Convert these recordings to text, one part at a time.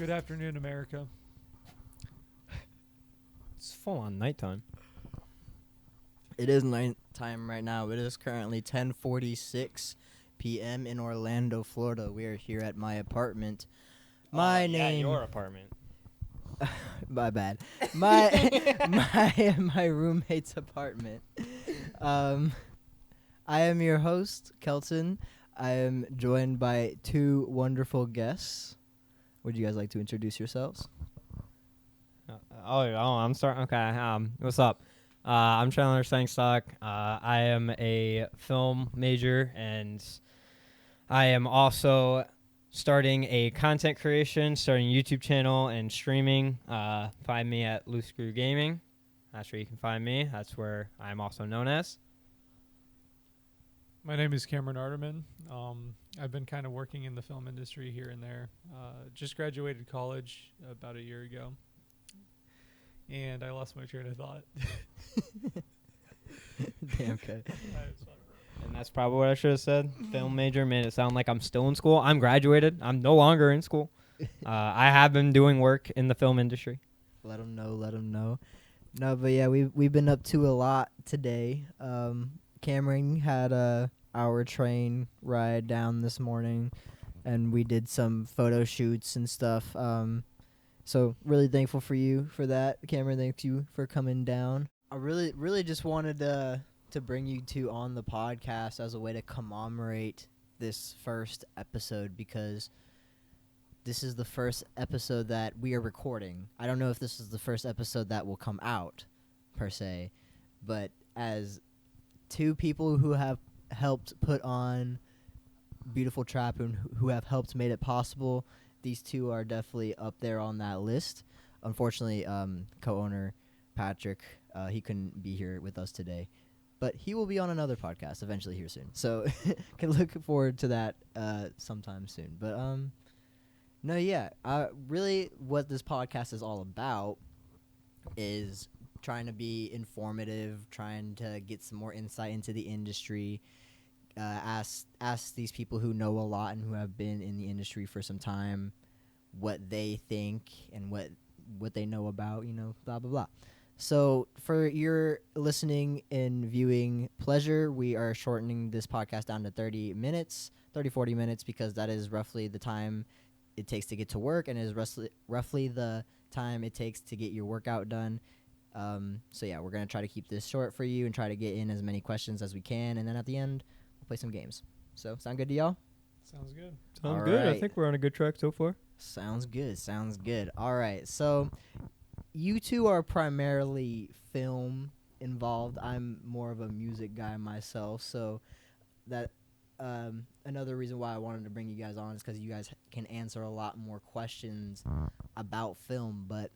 Good afternoon, America. It's full on nighttime. It is nighttime right now. It is currently 10:46 p.m. in Orlando, Florida. We are here at my apartment. My name. Your apartment. My bad. My roommate's apartment. I am your host, Kelton. I am joined by two wonderful guests. Would you guys like to introduce yourselves? I'm starting. Okay. What's up? I'm Chandler Sengstock. I am a film major, and I am also starting a content creation, starting a YouTube channel and streaming. Find me at Loose Screw Gaming. That's where you can find me. That's where I'm also known as. My name is Cameron Arterman. I've been kind of working in the film industry here and there. Just graduated college about a year ago, and I lost my train of thought. Damn, okay. And that's probably what I should have said. Film major made it sound like I'm still in school. I'm graduated. I'm no longer in school. I have been doing work in the film industry. Let them know. No, but yeah, we've been up to a lot today. Cameron had our train ride down this morning, and we did some photo shoots and stuff. So really thankful for you for that, Cameron. Thank you for coming down. I really just wanted to bring you two on the podcast as a way to commemorate this first episode, because this is the first episode that we are recording. I don't know if this is the first episode that will come out, per se, but as two people who have helped put on Beautiful Trap and who have helped made it possible, these two are definitely up there on that list. Unfortunately, co-owner Patrick, he couldn't be here with us today, but he will be on another podcast eventually here soon. So can look forward to that sometime soon. But no, yeah, really what this podcast is all about is trying to be informative, trying to get some more insight into the industry, ask these people who know a lot and who have been in the industry for some time what they think and what they know about, blah, blah, blah. So for your listening and viewing pleasure, we are shortening this podcast down to 30 minutes, 40 minutes, because that is roughly the time it takes to get to work and is roughly the time it takes to get your workout done. So yeah, we're going to try to keep this short for you and try to get in as many questions as we can. And then at the end, we'll play some games. So sound good to y'all? Sounds good. Sounds All good. right. I think we're on a good track so far. Sounds good. All right. So you two are primarily film involved. I'm more of a music guy myself. So that another reason why I wanted to bring you guys on is because you guys can answer a lot more questions about film. But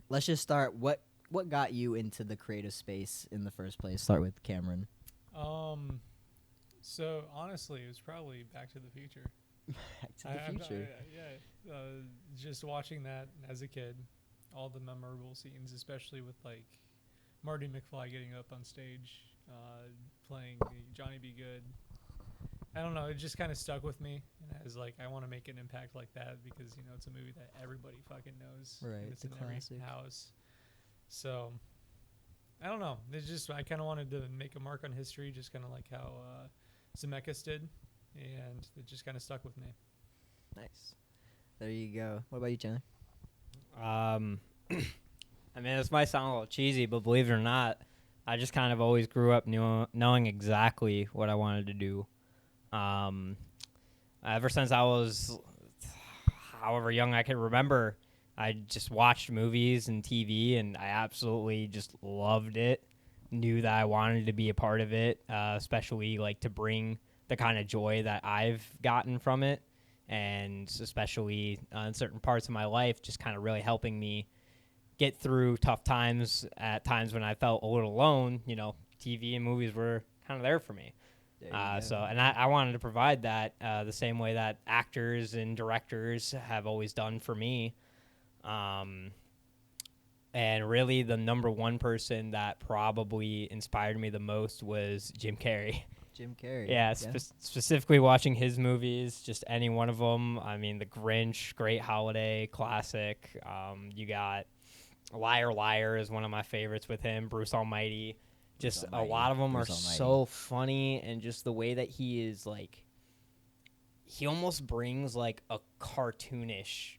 let's just start. What got you into the creative space in the first place? Start with Cameron. So honestly, it was probably Back to the Future. Back to the Future. Just watching that as a kid, all the memorable scenes, especially with like Marty McFly getting up on stage, playing Johnny Be Good. I don't know, it just kind of stuck with me, and as like I want to make an impact like that because it's a movie that everybody fucking knows. Right, and it's it's a in every classic. house. So I don't know. It's just I kind of wanted to make a mark on history, just kind of like how Zemeckis did, and it just kind of stuck with me. Nice. There you go. What about you, Chandler? I mean, this might sound a little cheesy, but believe it or not, I just kind of always grew up knowing exactly what I wanted to do. Ever since I was however young I can remember, I just watched movies and TV, and I absolutely just loved it. Knew that I wanted to be a part of it, especially like to bring the kind of joy that I've gotten from it, and especially in certain parts of my life, just kind of really helping me get through tough times at times when I felt a little alone. TV and movies were kind of there for me. And I wanted to provide that the same way that actors and directors have always done for me. And really the number one person that probably inspired me the most was Jim Carrey. Jim Carrey. Yeah, specifically watching his movies, just any one of them. I mean, The Grinch, great holiday classic. You got Liar Liar is one of my favorites with him. Bruce Almighty. Just a lot of them are so funny, and just the way that he is like, he almost brings like a cartoonish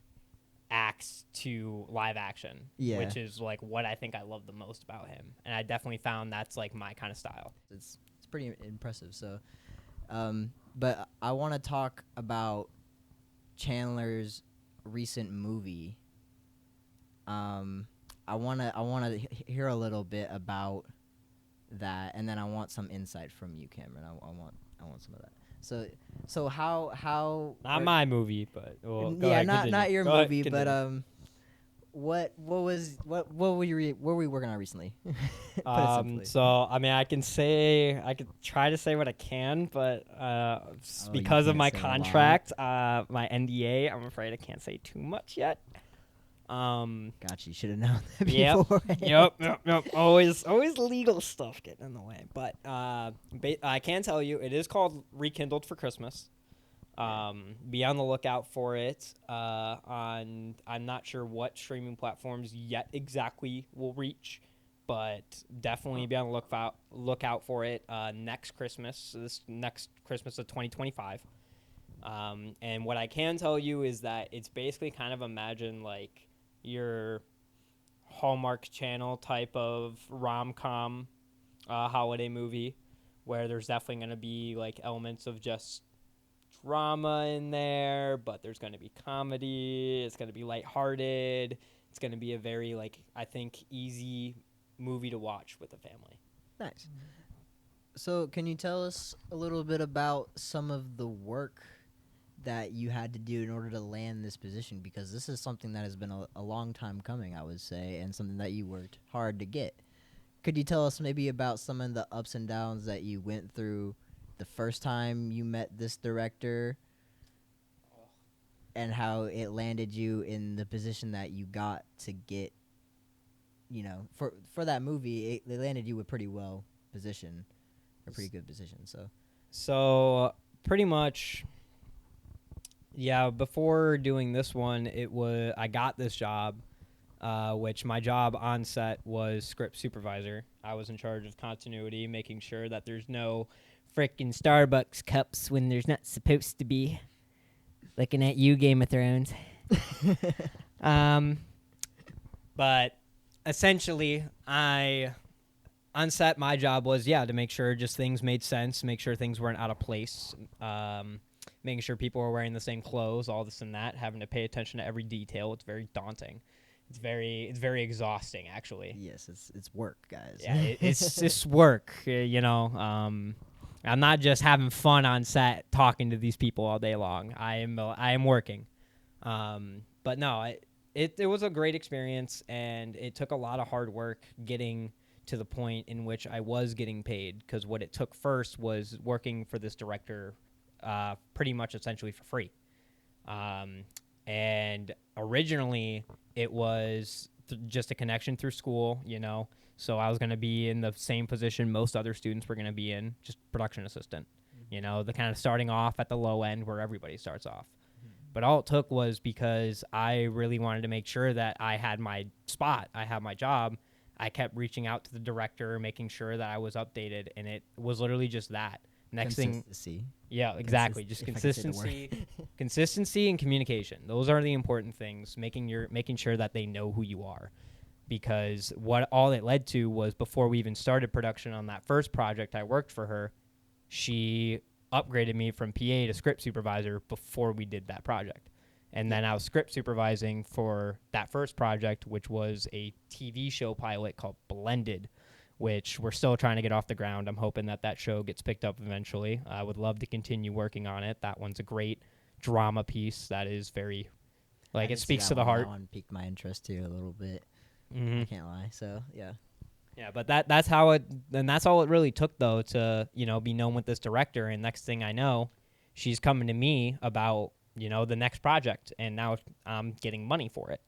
acts to live action, which is like what I think I love the most about him, and I definitely found that's like my kind of style. It's pretty impressive. So, but I want to talk about Chandler's recent movie. I want to hear a little bit about that, and then I want some insight from you, Cameron. I want some of that. So how not my movie, but well, not your movie, but what were we working on recently? Put it simply. So I mean, I could try to say what I can, but because of my contract, my NDA, I'm afraid I can't say too much yet. Gotcha. You should have known that Yep. before. Yep. Always legal stuff getting in the way. But I can tell you, it is called Rekindled for Christmas. Be on the lookout for it. I'm not sure what streaming platforms yet exactly will reach, but definitely be on the lookout for it next Christmas. This next Christmas of 2025. And what I can tell you is that it's basically kind of imagine like your Hallmark Channel type of rom-com holiday movie, where there's definitely going to be like elements of just drama in there, but there's going to be comedy. It's going to be lighthearted. It's going to be a very, like, I think, easy movie to watch with a family. Nice. So can you tell us a little bit about some of the work that you had to do in order to land this position? Because this is something that has been a long time coming, I would say, and something that you worked hard to get. Could you tell us maybe about some of the ups and downs that you went through the first time you met this director and how it landed you in the position that you got to get, you know, for that movie, they landed you a pretty good position. So pretty much, yeah, before doing this one, I got this job, which my job on set was script supervisor. I was in charge of continuity, making sure that there's no frickin' Starbucks cups when there's not supposed to be. Looking at you, Game of Thrones. But essentially, on set, my job was, to make sure just things made sense, make sure things weren't out of place, making sure people were wearing the same clothes, all this and that, having to pay attention to every detail. It's very daunting. It's very exhausting, actually. Yes, it's work, guys. Yeah, it's work, you know. I'm not just having fun on set talking to these people all day long. I am working. But no, it was a great experience, and it took a lot of hard work getting to the point in which I was getting paid, because what it took first was working for this director pretty much essentially for free. And originally it was just a connection through school, you know. So I was going to be in the same position most other students were going to be in, just production assistant. Mm-hmm. You know, the kind of starting off at the low end where everybody starts off. Mm-hmm. But all it took was because I really wanted to make sure that I had my spot, I had my job. I kept reaching out to the director, making sure that I was updated, and it was literally just that. Next thing, yeah, exactly. Just consistency and communication. Those are the important things. Making sure that they know who you are, because what all it led to was before we even started production on that first project I worked for her, she upgraded me from PA to script supervisor before we did that project. And then I was script supervising for that first project, which was a TV show pilot called Blended, which we're still trying to get off the ground. I'm hoping that show gets picked up eventually. I would love to continue working on it. That one's a great drama piece that is very, it speaks to the heart. That one piqued my interest too a little bit. Mm-hmm. I can't lie. So, yeah. Yeah, but that's how it, and that's all it really took, though, to, you know, be known with this director. And next thing I know, she's coming to me about, you know, the next project, and now I'm getting money for it.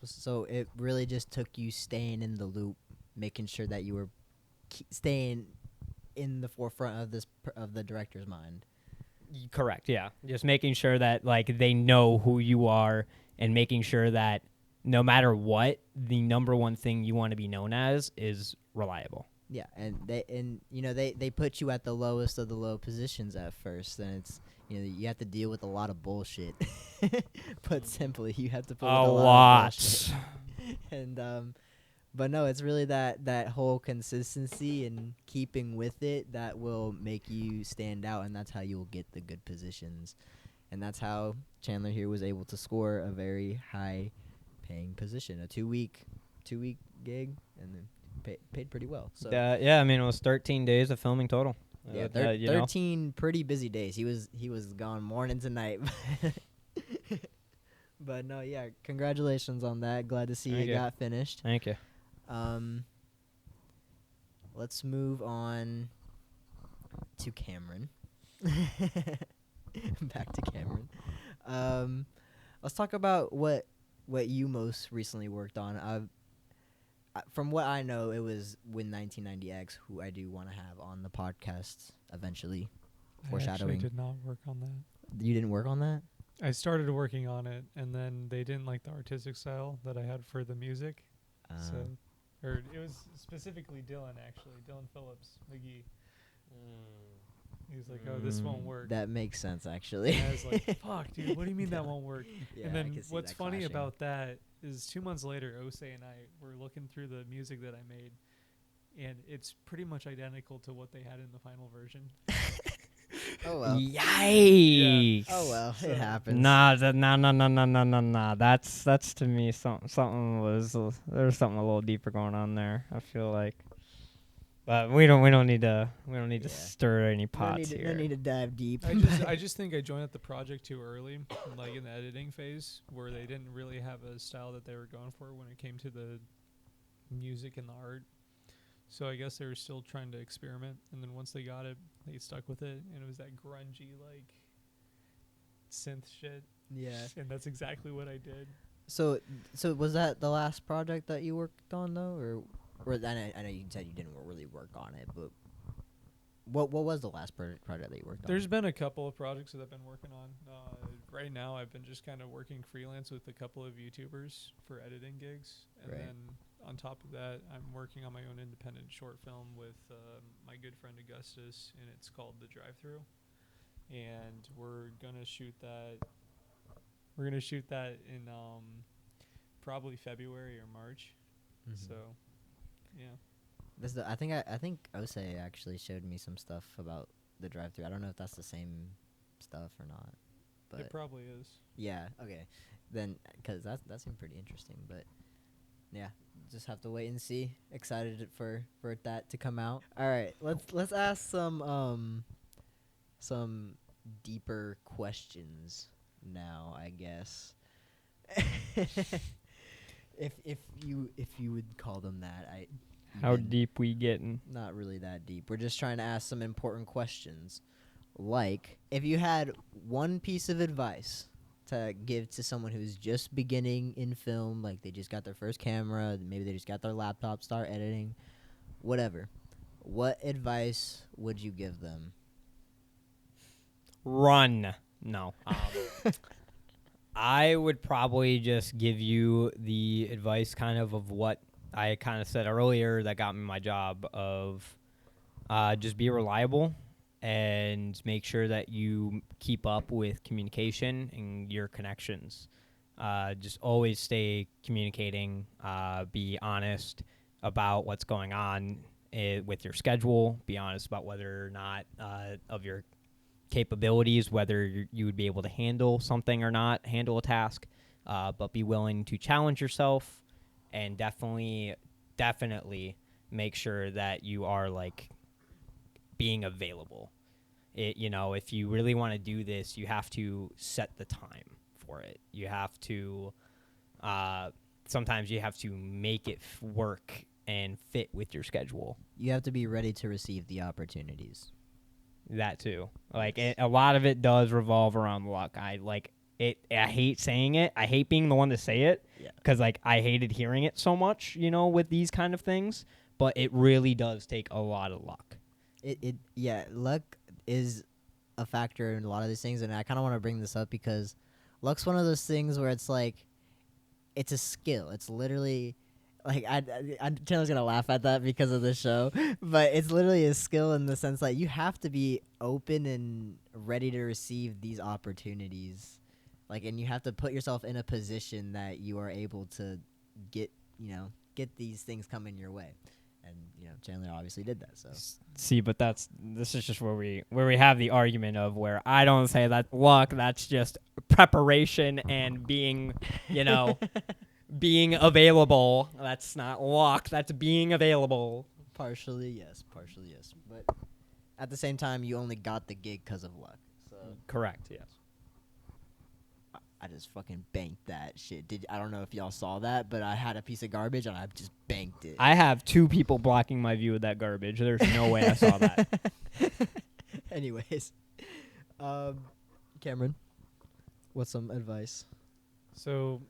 So it really just took you staying in the loop, making sure that you were staying in the forefront of of the director's mind. Correct. Yeah. Just making sure that like they know who you are, and making sure that no matter what, the number one thing you want to be known as is reliable. Yeah, and they put you at the lowest of the low positions at first, and it's you have to deal with a lot of bullshit. Put simply, you have to put A with a lot. Of bullshit. And but no, it's really that whole consistency and keeping with it that will make you stand out, and that's how you will get the good positions, and that's how Chandler here was able to score a very high paying position, a two week gig, and then paid pretty well. So yeah, I mean, it was 13 days of filming total. yeah, 13 pretty busy days. He was gone morning to night. But no, yeah, congratulations on that. Glad to see Thank you you. got finished. Thank you. Let's move on to Cameron. Back to Cameron. Let's talk about what you most recently worked on. From what I know, it was Win 1990X, who I do want to have on the podcast eventually. Foreshadowing. I actually did not work on that. You didn't work on that? I started working on it, and then they didn't like the artistic style that I had for the music. Or it was specifically Dylan, actually. Dylan Phillips McGee. He was like, "Oh, this won't work." That makes sense, actually. And I was like, "Fuck, dude, what do you mean that won't work?" Yeah, and I then can see what's that funny clashing. about that is 2 months later, Ose and I were looking through the music that I made, and it's pretty much identical to what they had in the final version. Oh well. Yikes! Oh well, So- it happens. Nah. That's to me something was there's something a little deeper going on there. I feel like, but we don't need to Yeah. stir any No pots need, here. no need to dive deep. I just think I joined up the project too early, like in the editing phase, where they didn't really have a style that they were going for when it came to the music and the art. So I guess they were still trying to experiment, and then once they got it, they stuck with it, and it was that grungy like synth shit, Yeah. and that's exactly what I did. So was that the last project that you worked on though, or I know you said you didn't really work on it, but what was the last project that you worked on? There's been a couple of projects that I've been working on. Right now, I've been just kind of working freelance with a couple of YouTubers for editing gigs. And Right. then on top of that, I'm working on my own independent short film with my good friend Augustus, and it's called The Drive-Thru. And we're going to shoot that. We're going to shoot that in probably February or March. Mhm. So, yeah. I think Ose actually showed me some stuff about the drive-thru. I don't know if that's the same stuff or not, but It probably is. yeah, okay, then because that seemed pretty interesting. But yeah, just have to wait and see. Excited for that to come out. All right, let's ask some deeper questions now, I guess. if you would call them that, How even deep we getting? not really that deep. We're just trying to ask some important questions. Like, if you had one piece of advice to give to someone who's just beginning in film, like they just got their first camera, maybe they just got their laptop, start editing, whatever, what advice would you give them? Run. No. I would probably just give you the advice kind of what I kind of said earlier that got me my job of just be reliable and make sure that you keep up with communication and your connections. Just always stay communicating, be honest about what's going on with your schedule, be honest about whether or not of your capabilities, whether you would be able to handle something or not, handle a task, but be willing to challenge yourself, and definitely make sure that you are like being available. If you really want to do this, you have to set the time for it. You have to sometimes you have to make it work and fit with your schedule. You have to be ready to receive the opportunities. That too. Like a lot of it does revolve around luck. I hate saying it. I hate being the one to say it because I hated hearing it so much, with these kind of things. But it really does take a lot of luck. Luck is a factor in a lot of these things, and I kind of want to bring this up because luck's one of those things where it's like it's a skill. It's literally like Taylor's gonna laugh at that because of the show, but it's literally a skill in the sense that you have to be open and ready to receive these opportunities, like, and you have to put yourself in a position that you are able to get these things coming your way. And Chandler obviously did that. So See, but this is just where we have the argument of where I don't say that luck. That's just preparation and being, being available. That's not luck. That's being available. partially yes, but at the same time, you only got the gig because of luck. So Correct. Yes. I just fucking banked that shit. I don't know if y'all saw that, but I had a piece of garbage and I just banked it. I have 2 people blocking my view of that garbage. There's no way I saw that. Anyways, Cameron, what's some advice? So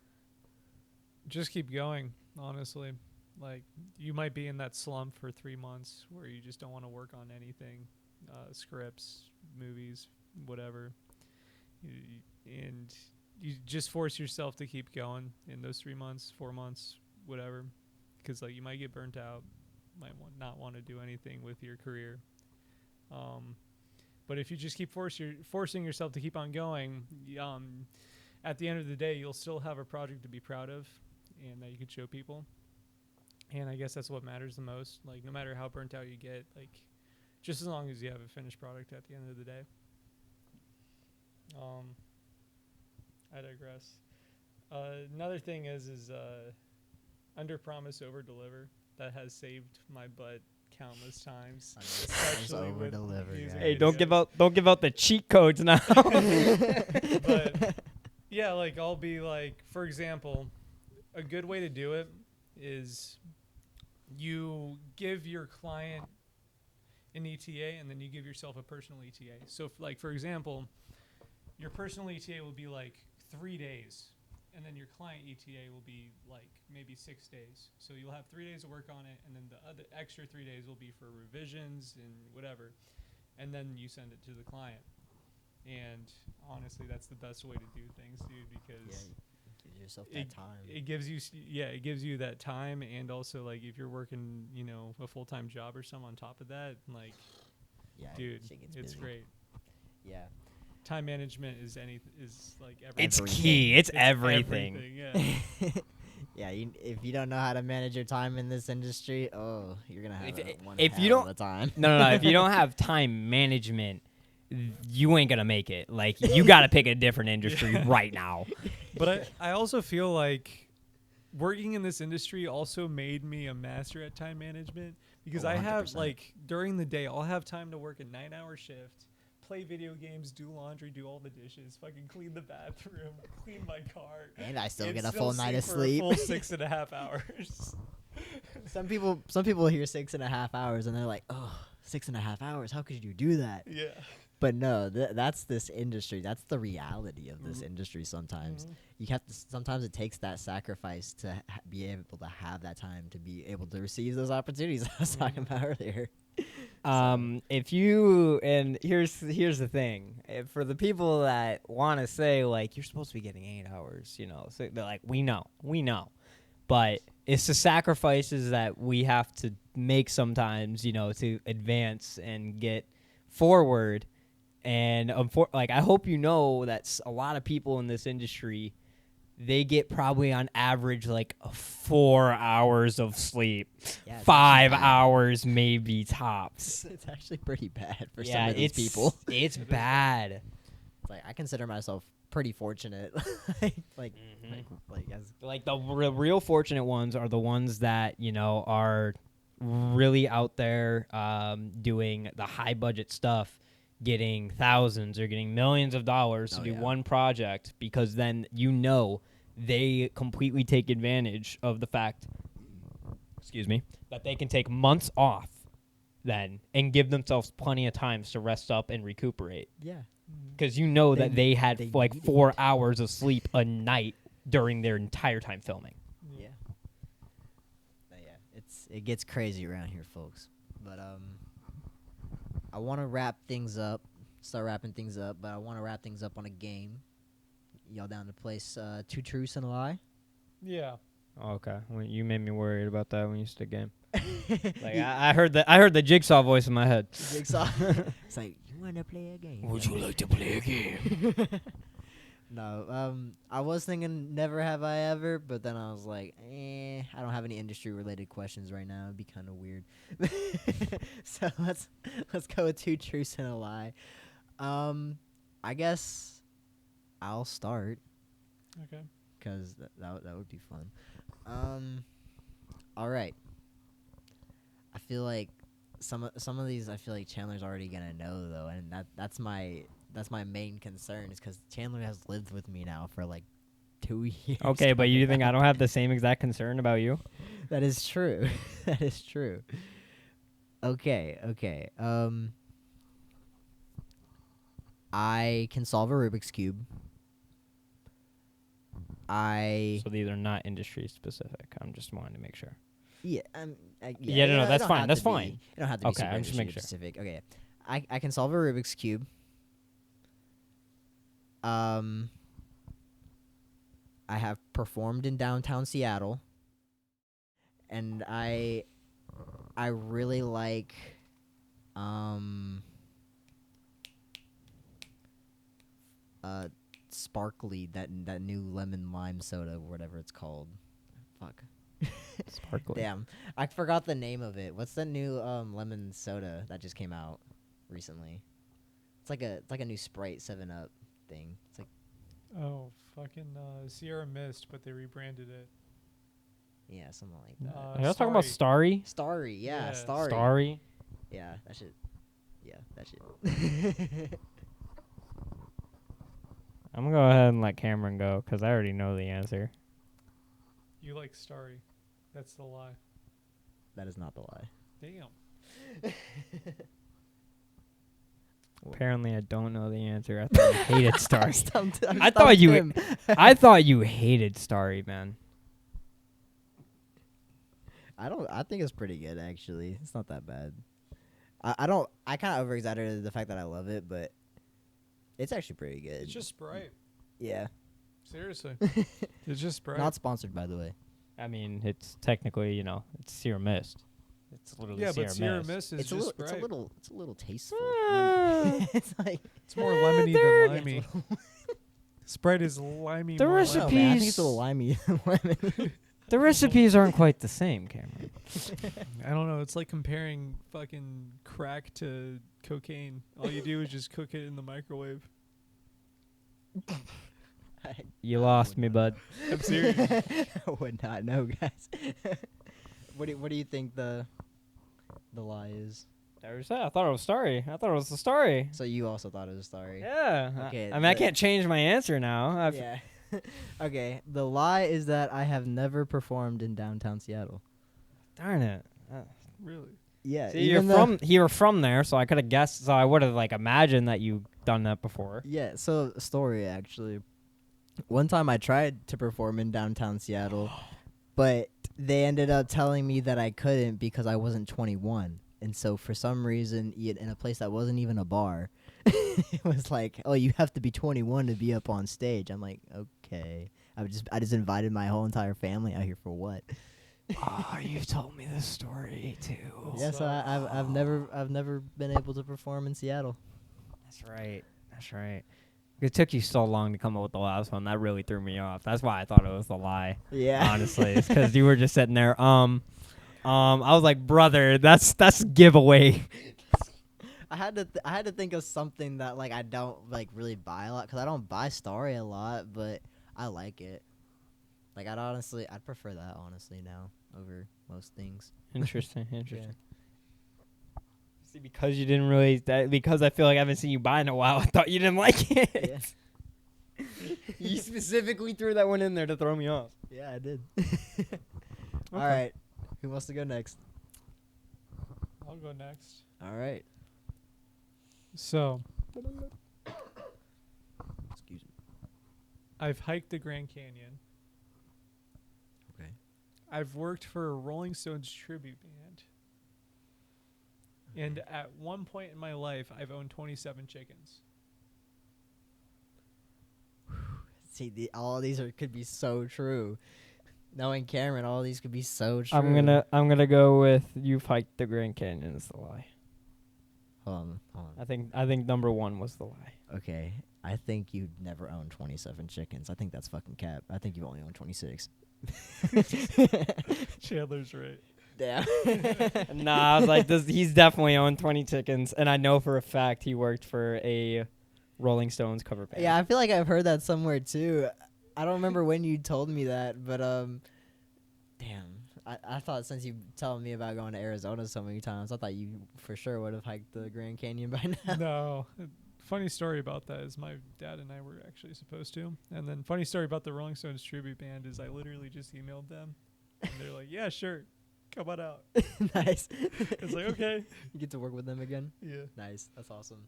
just keep going, honestly. Like, you might be in that slump for 3 months where you just don't want to work on anything, scripts, movies, whatever. And you just force yourself to keep going in those 3 months, 4 months, whatever. Because, like, you might get burnt out, might not want to do anything with your career. But if you just keep forcing yourself to keep on going, at the end of the day, you'll still have a project to be proud of and that you can show people. And I guess that's what matters the most. Like, no matter how burnt out you get, like, just as long as you have a finished product at the end of the day. I digress. Another thing is under promise, over deliver. That has saved my butt countless times. Especially with music Hey, don't give videos. out the cheat codes now. But yeah, like, I'll be like, for example, a good way to do it is you give your client an ETA and then you give yourself a personal ETA. So, for example, your personal ETA will be like 3 days, and then your client ETA will be like maybe 6 days. So you'll have 3 days to work on it, and then the other extra 3 days will be for revisions and whatever, and then you send it to the client. And honestly, that's the best way to do things, dude, because give yourself that time. It gives you that time, and also, like, if you're working, a full-time job or something on top of that, like, dude, it's busy. Great. Yeah. Time management is like everything. It's key. It's everything. Yeah. Yeah. If you don't know how to manage your time in this industry, you're gonna have if you don't the time. No. If you don't have time management, you ain't gonna make it. Like, you gotta pick a different industry right now. But I also feel like working in this industry also made me a master at time management, because I have, 100%. like, during the day, I'll have time to work a 9-hour shift, play video games, do laundry, do all the dishes, fucking clean the bathroom, clean my car, And I still and get a full night of for sleep. A full 6.5 hours. Some people hear 6.5 hours and they're like, 6.5 hours. How could you do that? Yeah. But no, that's this industry. That's the reality of this industry. Sometimes you have to. Sometimes it takes that sacrifice to be able to have that time to be able to receive those opportunities I was talking about earlier. If you, and here's the thing, for the people that want to say, like, you're supposed to be getting 8 hours, so they're like, we know, but it's the sacrifices that we have to make sometimes, to advance and get forward. And I hope that a lot of people in this industry, they get probably on average like 4 hours of sleep, Yeah, 5 hours maybe tops. It's actually pretty bad for some of these people. It's bad. It's like, I consider myself pretty fortunate. like The real fortunate ones are the ones that are really out there doing the high budget stuff, getting thousands or getting millions of dollars to do one project, because then they completely take advantage of the fact that they can take months off then and give themselves plenty of times to rest up and recuperate. Yeah. Because that they had like 4 hours of sleep a night during their entire time filming. Yeah. But yeah, it gets crazy around here, folks. But I want to wrap things up. Start wrapping things up, but I want to wrap things up on a game. Y'all down to place 2 truths and a lie? Yeah. Oh, okay. Well, you made me worried about that when you said game. Like You- I heard the jigsaw voice in my head. Jigsaw. It's like, you want to play a game? Would you like to play a game? No, I was thinking never have I ever, but then I was like, I don't have any industry related questions right now. It'd be kind of weird. So let's go with 2 truths and a lie. I guess I'll start Okay. because that would be fun. All right. I feel like some of these I feel like Chandler's already gonna know though, and that's my main concern is because Chandler has lived with me now for like 2 years. Okay, but you think I coming don't have the same exact concern about you? up. That is true. That is true. Okay. I can solve a Rubik's Cube. So these are not industry specific. I'm just wanting to make sure. Yeah, Yeah, no, it that's don't fine, have that's to be- fine. It don't have to be Okay, super I'm just industry making sure. specific. Okay, I can solve a Rubik's Cube. I have performed in downtown Seattle, and I really like Sparkly, that new lemon lime soda or whatever it's called. Fuck. Sparkly. Damn, I forgot the name of it. What's that new lemon soda that just came out recently? It's like a new Sprite 7-Up thing. It's like, Oh, fucking Sierra Mist, but they rebranded it. yeah, something like that. Are you talking about Starry? Starry, yeah, Yeah. Starry. Starry. Yeah, that shit. Yeah, that shit. I'm gonna go ahead and let Cameron go because I already know the answer. You like Starry. That's the lie. That is not the lie. Damn. Apparently, I don't know the answer. I thought you hated Starry. I thought you- I thought you hated Starry, man. I think it's pretty good actually. It's not that bad. I kind of over exaggerated the fact that I love it, but it's actually pretty good. It's just Sprite. yeah. Seriously. It's just Sprite. Not sponsored, by the way. I mean, it's technically, it's Sierra Mist. It's literally yeah, Sierra but Sierra Mist. Mist is It's a just little, Sprite. it's a little tasteful. Ah. it's like It's more lemony there- than limey. Sprite is limey. The more recipe- no, lemon. man, I think it's a little limey. lemon. The recipes aren't quite the same, Cameron. I don't know. It's like comparing fucking crack to cocaine. All you do is just cook it in the microwave. You lost me, bud. I'm serious. I would not know, guys. What do you think the lie is? I thought it was Starry. I thought it was the Starry. So you also thought it was Starry. Yeah. Okay, I mean, I the- can't change my answer now. Yeah. Okay. The lie is that I have never performed in downtown Seattle. Darn it. Really? Yeah. See, you're from there, so I could have guessed. So I would have imagined that you done that before. Yeah. So story actually. One time I tried to perform in downtown Seattle, but they ended up telling me that I couldn't because I wasn't 21. And so for some reason, in a place that wasn't even a bar, it was like, oh, you have to be 21 to be up on stage. I'm like, okay. I just invited my whole entire family out here for what? Oh, you've told me this story too. Yeah, so I've never been able to perform in Seattle. That's right. It took you so long to come up with the last one. That really threw me off. That's why I thought it was the lie. Yeah, Honestly, it's because you were just sitting there. I was like, brother, that's giveaway. I had to think of something that I don't really buy a lot because I don't buy Starry a lot, but I like it. I'd prefer that honestly now over most things. Interesting. See, because you didn't really, because I feel like I haven't seen you buy in a while, I thought you didn't like it. Yeah. You specifically threw that one in there to throw me off. Yeah, I did. All right, who wants to go next? I'll go next. All right. So, Excuse me. I've hiked the Grand Canyon. Okay. I've worked for a Rolling Stones tribute band. And at one point in my life, I've owned 27 chickens. See, all these could be so true. Knowing Cameron, all these could be so true. I'm gonna go with you've hiked the Grand Canyon is the lie. Hold on. I think number 1 was the lie. Okay, I think you never owned 27 chickens. I think that's fucking cap. I think you've only owned 26. Chandler's right. Yeah. Nah, I was like, he's definitely owned 20 chickens, and I know for a fact he worked for a Rolling Stones cover band. Yeah, I feel like I've heard that somewhere too. I don't remember when you told me that, but damn. I thought since you telling me about going to Arizona so many times, I thought you for sure would have hiked the Grand Canyon by now. No. Funny story about that is my dad and I were actually supposed to. And then funny story about the Rolling Stones tribute band is I literally just emailed them. And they're like, yeah, sure. Come on out. Nice. It's like, okay. You get to work with them again? Yeah. Nice. That's awesome.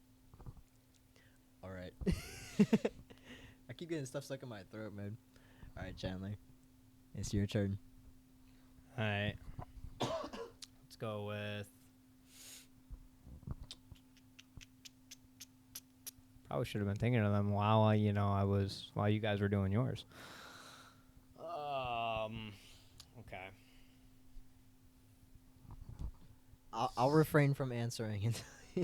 All right. I keep getting stuff stuck in my throat, man. All right, Chandler. It's your turn. All right. Let's go with. Probably should have been thinking of them while you guys were doing yours. Okay. I'll refrain from answering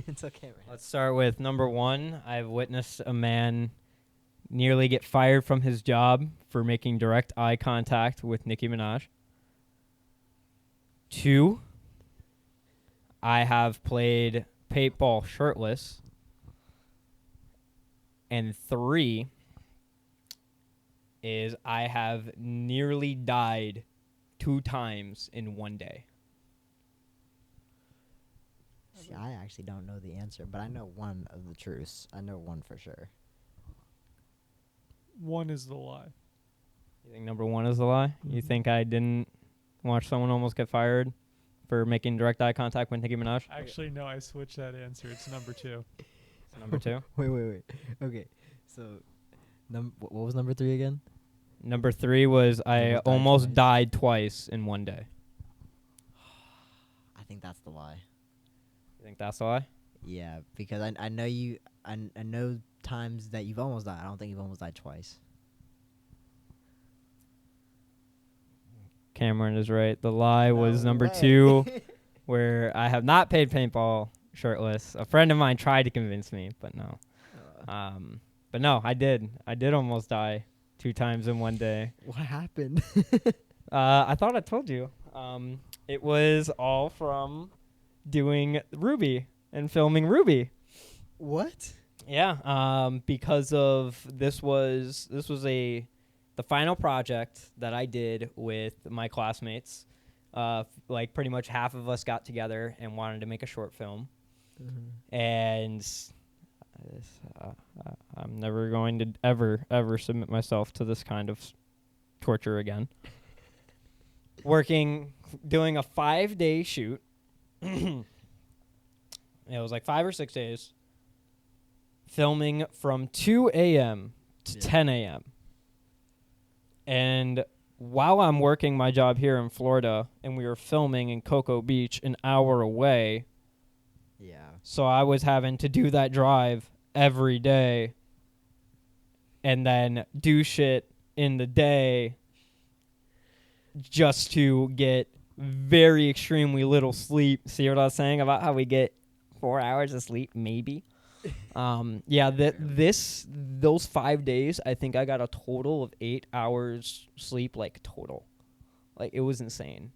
until Cameron. Let's start with number 1. I've witnessed a man nearly get fired from his job for making direct eye contact with Nicki Minaj. 2, I have played paintball shirtless. And 3 is I have nearly died 2 times in one day. See, I actually don't know the answer, but I know one of the truths. I know one for sure. 1 is the lie. You think number 1 is the lie? You think I didn't watch someone almost get fired for making direct eye contact with Nicki Minaj? Actually, no, I switched that answer. It's number 2. It's number 2. Wait. Okay, so what was number 3 again? Number 3 was I Almost died almost twice. died twice in one day. I think that's the lie. You think that's the lie? Yeah, because I know you. I know times that you've almost died. I don't think you've almost died twice. Cameron is right. The lie was No number way. 2, where I have not played paintball shirtless. A friend of mine tried to convince me, but no. But no, I did. I did almost die 2 times in one day. What happened? I thought I told you. It was all from doing Ruby and filming Ruby. What? Yeah. Because of this was the final project that I did with my classmates. Like pretty much half of us got together and wanted to make a short film. Mm-hmm. And I'm never going to ever submit myself to this kind of torture again. Doing a 5-day shoot. It was like 5 or 6 days. Filming from 2 a.m. to 10 a.m. And while I'm working my job here in Florida, and we were filming in Cocoa Beach an hour away, Yeah. so I was having to do that drive every day and then do shit in the day just to get very extremely little sleep. See what I was saying about how we get 4 hours of sleep, maybe? Yeah, those 5 days, I think I got a total of 8 hours sleep, like total. Like, it was insane.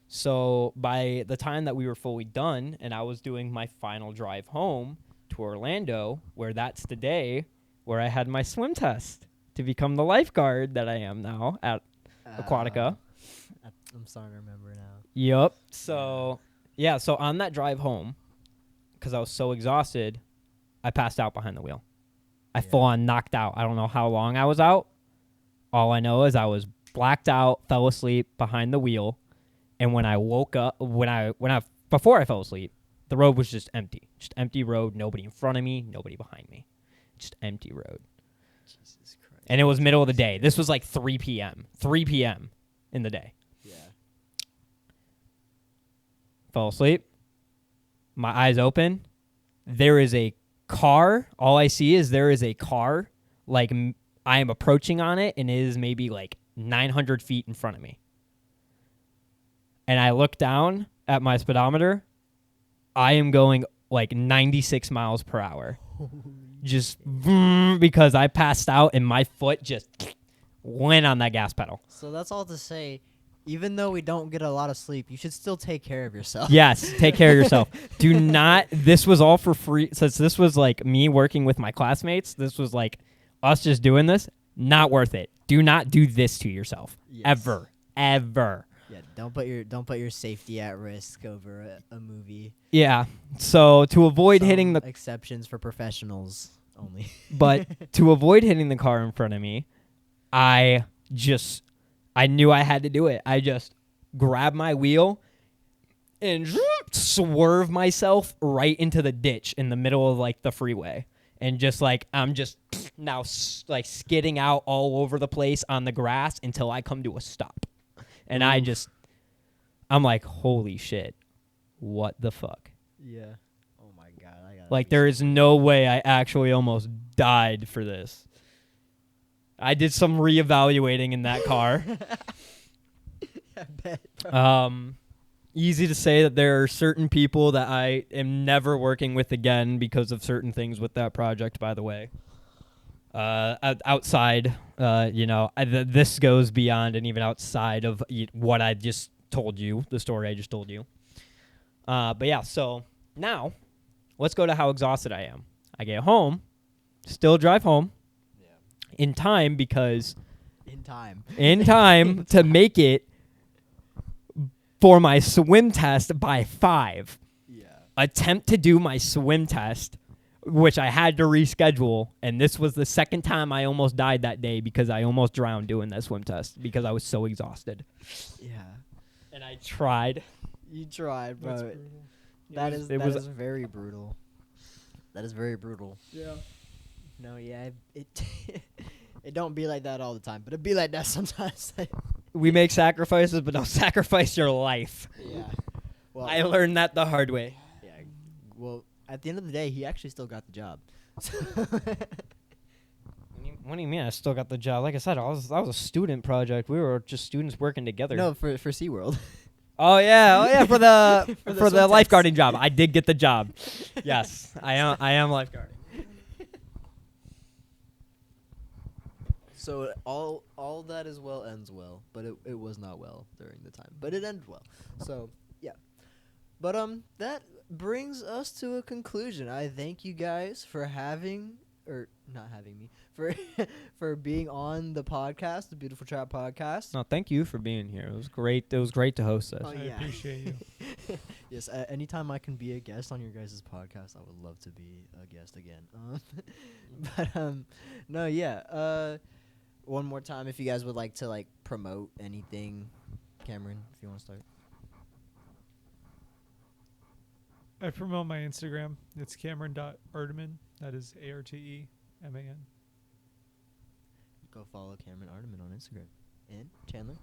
So by the time that we were fully done and I was doing my final drive home to Orlando, where that's the day where I had my swim test to become the lifeguard that I am now at Aquatica. I'm starting to remember now. Yep. So, yeah, so on that drive home, because I was so exhausted, I passed out behind the wheel. I full on knocked out. I don't know how long I was out. All I know is I was blacked out, fell asleep behind the wheel, and when I woke up, before I fell asleep, the road was just empty road, nobody in front of me, nobody behind me, just empty road. Jesus Christ. And it was middle of the day. This was like 3 p.m. in the day. Yeah. Fell asleep, my eyes open. There is a car. All I see is there is a car. Like I am approaching on it, and it is maybe like 900 feet in front of me. And I look down at my speedometer. I am going like 96 miles per hour. Just because I passed out and my foot just went on that gas pedal. So that's all to say, even though we don't get a lot of sleep, you should still take care of yourself. Yes, take care of yourself. Do not, this was all for free. Since this was like me working with my classmates, this was like us just doing this, not worth it. Do not do this to yourself. Yes. Ever. Ever. Yeah, don't put your safety at risk over a movie. Yeah. So to avoid Some hitting the exceptions for professionals only. But to avoid hitting the car in front of me, I knew I had to do it. I just grabbed my wheel and swerve myself right into the ditch in the middle of like the freeway. And just like, I'm just now like skidding out all over the place on the grass until I come to a stop. And I'm like, holy shit, what the fuck? Yeah. Oh my God. Like, there is no way I actually almost died for this. I did some reevaluating in that car. I bet, bro. Easy to say that there are certain people that I am never working with again because of certain things with that project, by the way. Outside, this goes beyond and even outside of what I just told you, the story I just told you. But yeah, so now let's go to how exhausted I am. I get home, still drive home in time because In time to make it for my swim test by 5. Yeah. Attempt to do my swim test, which I had to reschedule, and this was the second time I almost died that day because I almost drowned doing that swim test because I was so exhausted. Yeah. And I tried. You tried, bro. That's brutal. That It is was very brutal. That is very brutal. Yeah. No, yeah, it it don't be like that all the time, but it be like that sometimes. We make sacrifices, but don't sacrifice your life. Yeah. Well, I learned that the hard way. yeah. Well, at the end of the day, he actually still got the job. What do you mean? I still got the job. Like I said, that was a student project. We were just students working together. No, for SeaWorld. Oh yeah, for the For the for the swim test. lifeguarding job. I did get the job. Yes, I am lifeguarding. So all that is well ends well, but it was not well during the time, but it ended well. So yeah, but that brings us to a conclusion. I thank you guys for not having me for being on the podcast, the Beautiful Trap podcast. No, thank you for being here. It was great. It was great to host us. Oh, I yeah. appreciate you. Yes, anytime I can be a guest on your guys' podcast, I would love to be a guest again. But no, yeah. One more time, if you guys would like to like promote anything, Cameron, if you want to start. I promote my Instagram. It's Cameron.Arterman. That is ARTEMAN. Go follow Cameron Arterman on Instagram. And Chandler.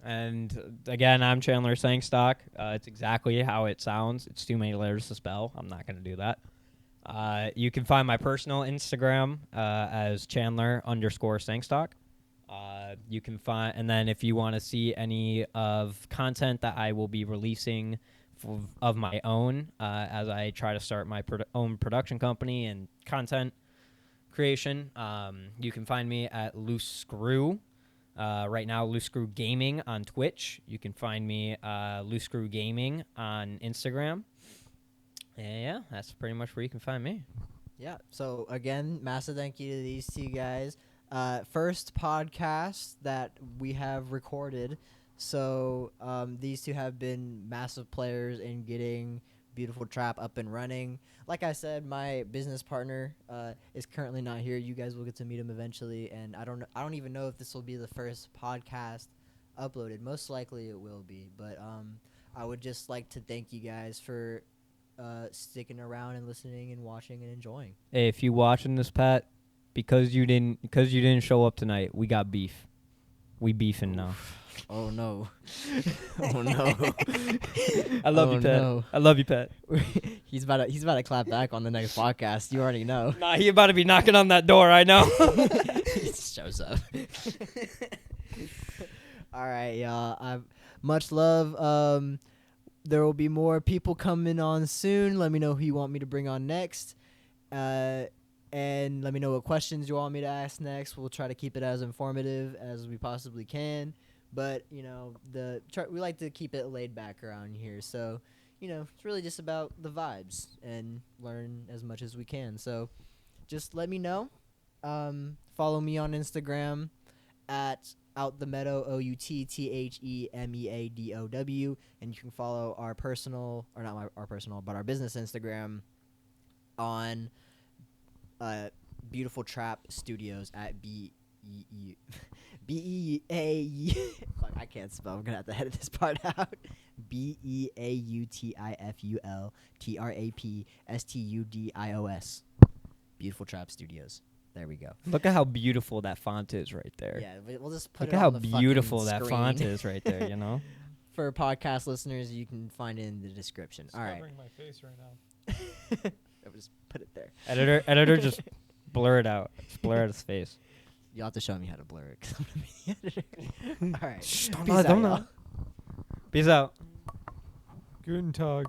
And again, I'm Chandler Sengstock. It's exactly how it sounds. It's too many letters to spell. I'm not going to do that. You can find my personal Instagram as Chandler_Sengstock. You can find, and then if you want to see any of content that I will be releasing of my own, as I try to start my own production company and content creation, you can find me at Loose Screw. Right now, Loose Screw Gaming on Twitch. You can find me Loose Screw Gaming on Instagram. And yeah, that's pretty much where you can find me. Yeah. So again, massive thank you to these two guys. First podcast that we have recorded. So these two have been massive players in getting Beautiful Trap up and running. Like I said, my business partner is currently not here. You guys will get to meet him eventually, and I don't even know if this will be the first podcast uploaded. Most likely it will be, but I would just like to thank you guys for sticking around and listening and watching and enjoying. Hey, if you watching this, Pat, because you didn't show up tonight, we got beef. We beefing now. Oh no. Oh no. I love Oh, you, Pat. no. I love you, Pat. He's about to clap back on the next podcast. You already know. Nah, he about to be knocking on that door. I know. He just shows up. All right, y'all. Much love. There will be more people coming on soon. Let me know who you want me to bring on next. And let me know what questions you want me to ask next. We'll try to keep it as informative as we possibly can. But, you know, we like to keep it laid back around here. So, you know, it's really just about the vibes and learn as much as we can. So just let me know. Follow me on Instagram at OutTheMeadow, OUTTHEMEADOW. And you can follow our personal, or not our personal, but our business Instagram on Beautiful Trap Studios at BEA. Fuck, I can't spell. I'm gonna have to edit this part out. BEAUTIFULTRAPSTUDIOS. Beautiful Trap Studios. There we go. Look at how beautiful that font is right there. Yeah, we'll just put Look it at how on the beautiful fucking that screen. font is right there, you know? For podcast listeners, you can find it in the description. It's All right. covering my face right now. I'll just put it there. Editor, just blur it out. Just blur out his face. You'll have to show me how to blur it 'cause I'm going to be the editor. All right. Shh, don't Peace let out, them know. y'all. Peace out. Guten Tag.